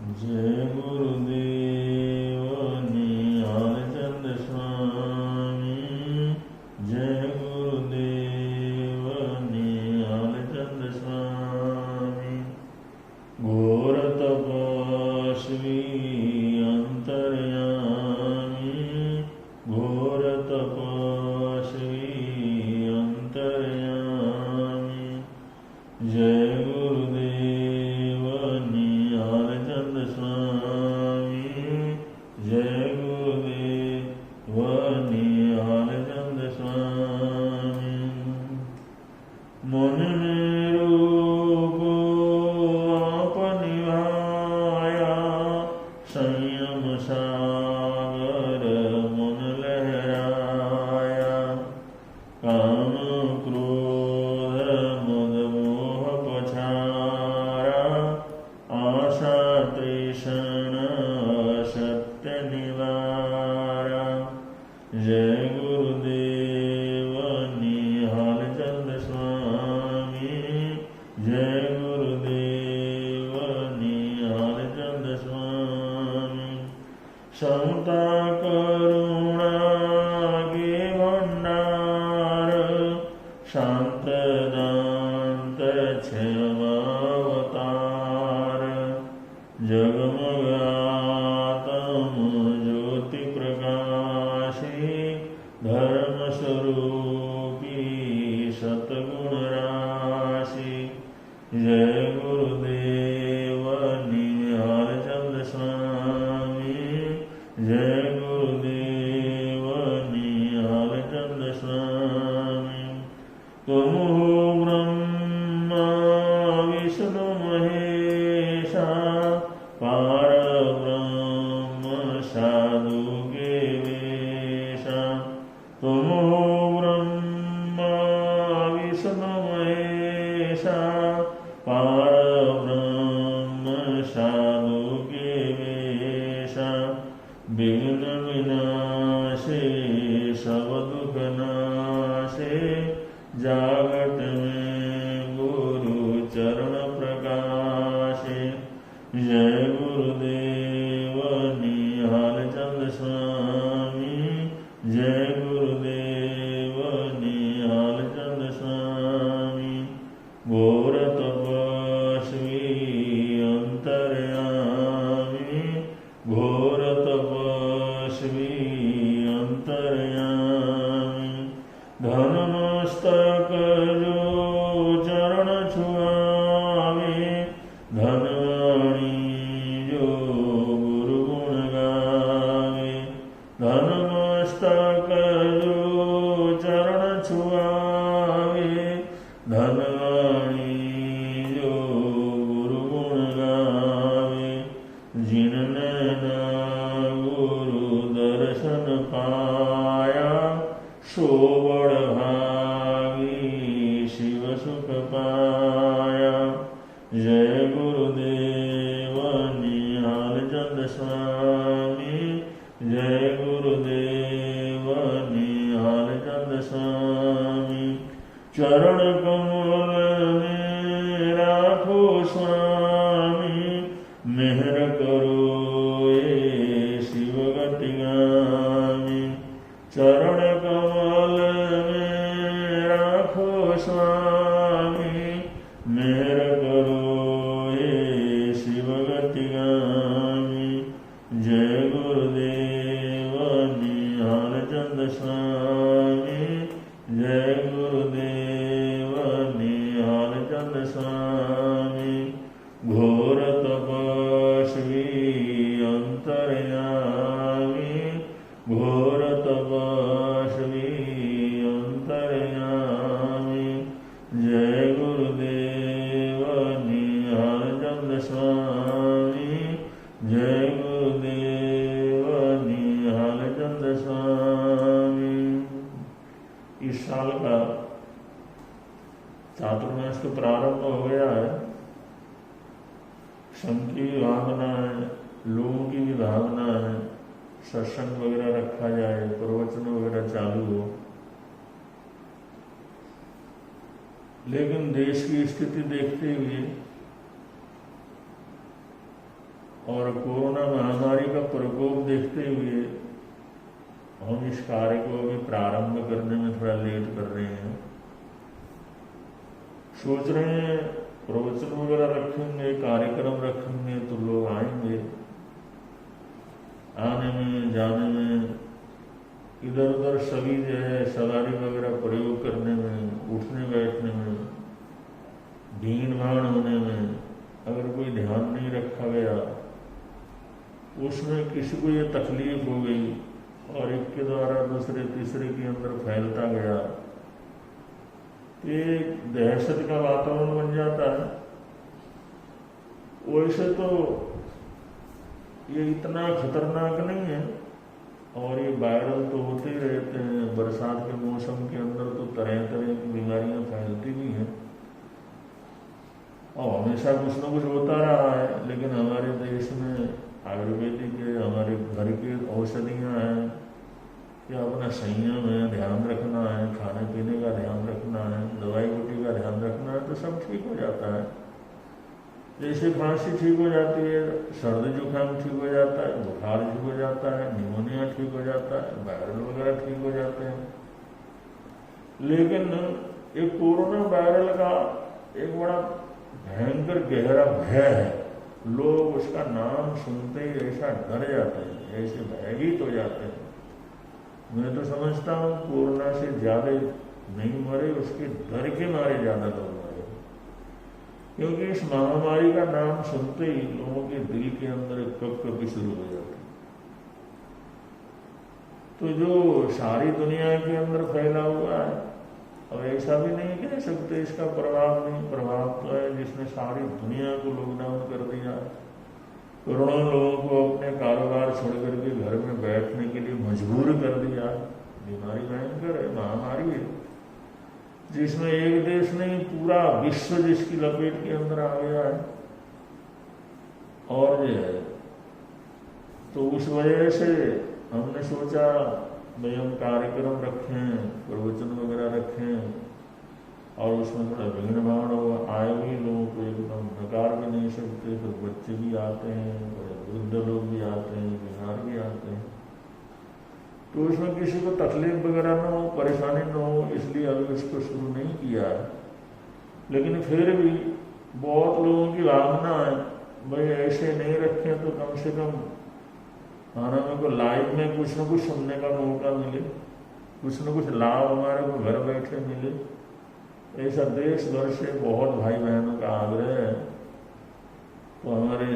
जय गुरुदेव निहालचंद स्वामी। जय गुरुदेव निहालचंद स्वामी। घोर तपस्वी अंतर्यामी। घोर तपस्वी अंतर्यामी। जय गुरुदेव निहालचंद स्वामी। जय गुरुदेव निहालचंद स्वामी। मन में रूप आप निभाया, संयम सागर मन लहराया। काम क्रोध मद मोह पछारा, आशा तृष्णा सत्य निवारा। जय गुरुदेव निहालचंद स्वामी। जय गुरुदेव निहालचंद स्वामी। समता करुणा के भंडार, शांत दांत क्षमावतार। जगमग आत्म ज्योति प्रकाशी, धर्म स्वरूपी सतगुण राशि। जय गुरुदेव निहालचंद स्वामी। जय गुरुदेव निहालचंद स्वामी। तुम हो ब्रह्मा विष्णु महेशा, पार ब्रह्म साधु के वेशा। तुम हो ब्रह्मा विष्णु महेशा, पार ब्रह्म साधु के वेशा। विघ्न विनाशे सब दुख नाशे, जागत में गुरु चरण प्रकाशे। जय गुरुदेव निहालचंद स्वामी। जय गुरुदेव निहालचंद स्वामी। घोर तपस्वी अंतर्यामी। घोर तपस्वी अंतर्यामी। धन मस्तक जो चरण छुआवे, धनवाणी जो गुरु गुण गावे। धन मस्तक जो चरण छुआवे, धनवाणी जो गुरु गुण गावे। जिन नैना गुरु दर्शन पाया, सो बड़ भागी शिव सुख पाया। जय गुरुदेव निहालचंद स्वामी। जय गुरुदेव निहालचंद स्वामी। चरण कमल में राखो स्वामी, मेहर करो ये शिव गतिगामी। चरण कमल में राखो स्वामी, मेहर करो ये शिव गतिगामी। जय गुरुदेव निहालचंद स्वामी। जय गुरुदेव निहालचंद स्वामी। घोर तपस्वी अंतर्यामी। घोर तपस्वी अंतर्यामी। जय गुरुदेव निहालचंद स्वामी। जय गुरुदेव निहालचंद स्वामी। इस साल का चातुर्मास तो प्रारंभ हो गया है। संघ की भी भावना है, लोगों की भी भावना है, सत्संग वगैरह रखा जाए, प्रवचन वगैरह चालू हो। लेकिन देश की स्थिति देखते हुए और कोरोना महामारी का प्रकोप देखते हुए हम इस कार्य को अभी प्रारंभ करने में थोड़ा लेट कर रहे हैं। सोच रहे हैं प्रवचन वगैरह रखेंगे, कार्यक्रम रखेंगे तो लोग आएंगे। आने में जाने में इधर उधर सभी जो है सवारी वगैरह प्रयोग करने में, उठने बैठने में, भीड़ भाड़ होने में अगर कोई ध्यान नहीं रखा गया, उसमें किसी को ये तकलीफ हो गई और एक के द्वारा दूसरे तीसरे के अंदर फैलता गया, एक दहशत का वातावरण बन जाता है। वैसे तो ये इतना खतरनाक नहीं है और ये वायरल तो होते ही रहते हैं। बरसात के मौसम के अंदर तो तरह तरह की बीमारियां फैलती भी हैं और हमेशा कुछ न कुछ होता रहा है। लेकिन हमारे देश में आयुर्वेदिक हमारे घर की औषधियाँ हैं या अपना संयम है, ध्यान रखना है, खाने पीने का ध्यान रखना है, दवाई बूटी का ध्यान रखना है तो सब ठीक हो जाता है। जैसे खांसी ठीक हो जाती है, सर्दी जुकाम ठीक हो जाता है, बुखार ठीक हो जाता है, निमोनिया ठीक हो जाता है, वायरल वगैरह ठीक हो जाते हैं। लेकिन एक कोरोना वायरल का एक बड़ा भयंकर गहरा भय है। लोग उसका नाम सुनते ही ऐसा डर जाते हैं, ऐसे भयभीत हो जाते हैं। मैं तो समझता हूँ कोरोना से ज्यादा नहीं मरे, उसके डर के मारे ज्यादा लोग मरे, क्योंकि इस महामारी का नाम सुनते ही लोगों के दिल के अंदर कपकपी शुरू हो जाती। तो जो सारी दुनिया के अंदर फैला हुआ है, अब ऐसा भी नहीं कह सकते इसका प्रभाव नहीं, प्रभाव तो है जिसने सारी दुनिया को लॉकडाउन कर दिया। करोड़ों लोगों को अपने कारोबार छोड़ करके घर में बैठने के लिए मजबूर कर दिया। बीमारी भयंकर है, महामारी है जिसमें एक देश नहीं पूरा विश्व जिसकी लपेट के अंदर आ गया है। और जो है तो उस वजह से हमने सोचा भाई हम कार्यक्रम रखें, प्रवचन वगैरह रखें और उसमें थोड़ा भीड़ भाड़ हो। आए हुए लोगों को एकदम नकार भी नहीं सकते, फिर बच्चे भी आते हैं, वृद्ध लोग भी आते हैं, बीमार भी आते हैं, तो उसमें किसी को तकलीफ वगैरह ना हो, परेशानी ना हो, इसलिए अभी उसको शुरू नहीं किया है। लेकिन फिर भी बहुत लोगों की भावना है भाई ऐसे नहीं रखें तो कम से कम हमारे को लाइव में कुछ न कुछ सुनने का मौका मिले, कुछ न कुछ लाभ हमारे को घर बैठे मिले। ऐसा देश भर से बहुत भाई बहनों का आग्रह है। तो हमारे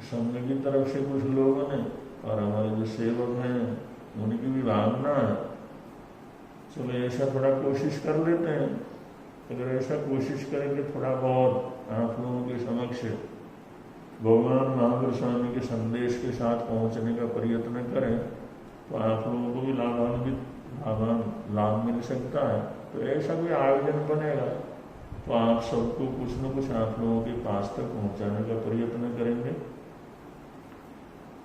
संघ की तरफ से कुछ लोगों ने और हमारे जो सेवक हैं उनकी भी भावना है, चलो ऐसा थोड़ा कोशिश कर लेते हैं। अगर ऐसा कोशिश करेंगे थोड़ा बहुत आप लोगों के समक्ष भगवान महावीर स्वामी के संदेश के साथ पहुंचने का प्रयत्न करें तो आप लोगों को भी लाभ मिल सकता है। तो ऐसा कोई आयोजन बनेगा तो आप सबको कुछ न कुछ आप लोगों के पास तक पहुंचाने का प्रयत्न करेंगे।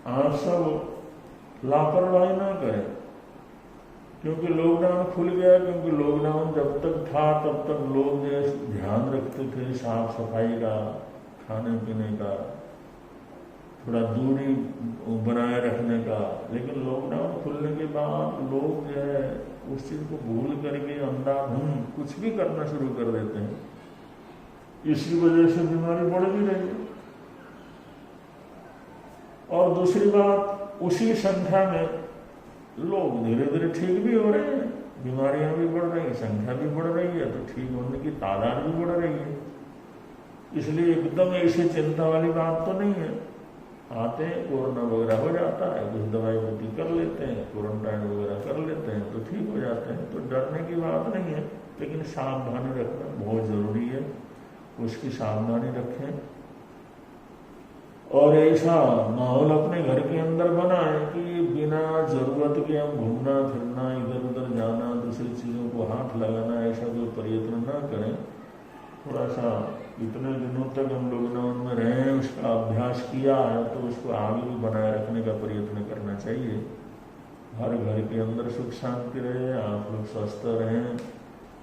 आप सब लापरवाही ना करें, क्योंकि लॉकडाउन खुल गया। क्योंकि लॉकडाउन जब तक था तब तक लोग ध्यान रखते थे साफ सफाई का, खाने पीने का, थोड़ा दूरी बनाए रखने का। लेकिन लॉकडाउन खुलने के बाद लोग जो है उस चीज को भूल करके अंधाधुंध कुछ भी करना शुरू कर देते हैं। इसी वजह से बीमारी बढ़ भी रही है। और दूसरी बात, उसी संख्या में लोग धीरे धीरे ठीक भी हो रहे हैं, बीमारियां भी बढ़ रही हैं, संख्या भी बढ़ रही है, तो ठीक होने की तादाद भी बढ़ रही है। इसलिए एकदम ऐसी चिंता वाली बात तो नहीं है। आते हैं, कोरोना वगैरह हो जाता है, कुछ दवाई बूटी कर लेते हैं, क्वारंटाइन वगैरह कर लेते हैं तो ठीक हो जाते हैं। तो डरने की बात नहीं है, लेकिन सावधानी रखना बहुत जरूरी है। उसकी सावधानी रखें और ऐसा माहौल अपने घर के अंदर बनाए कि बिना जरूरत के हम घूमना फिरना, इधर उधर जाना, दूसरी चीजों को हाथ लगाना, ऐसा कोई प्रयत्न ना करें। थोड़ा सा इतने दिनों तक हम लॉकडाउन में रहे हैं, उसका अभ्यास किया है, तो उसको आगे भी बनाए रखने का प्रयत्न करना चाहिए। हर घर के अंदर सुख शांति रहे, आप लोग स्वस्थ रहें,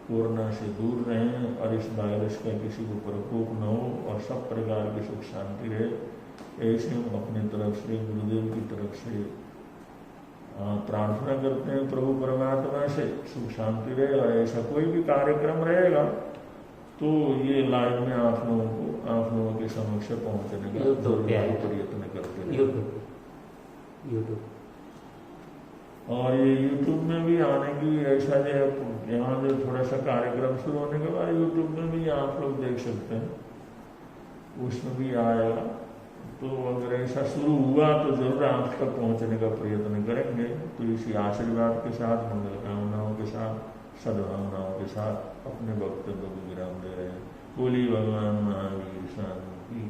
कोरोना से दूर रहें और इस वायरस का किसी को प्रकोप न हो और सब प्रकार की सुख शांति रहे। ऐसे हम अपनी तरफ से, गुरुदेव की तरफ से प्रार्थना करते हैं प्रभु परमात्मा से सुख शांति रहे। और ऐसा कोई भी कार्यक्रम रहेगा तो ये लाइव में आप लोगों के समक्ष पहुंचने का जरूर प्रयत्न करते हैं। यूट्यूब और ये यूट्यूब में भी आने की ऐसा जो यहाँ जो थोड़ा सा कार्यक्रम शुरू होने के बाद यूट्यूब में भी आप लोग देख सकते हैं, उसमें भी आएगा। तो अगर ऐसा शुरू हुआ तो जरूर आप तक पहुँचने का प्रयत्न करेंगे। तो इसी आशीर्वाद के साथ, मंगल कामनाओं के साथ, सद्भावनाओं के साथ अपने वक्तव्य को विराम दे रहे हैं। बोली भगवान महावीर शांति।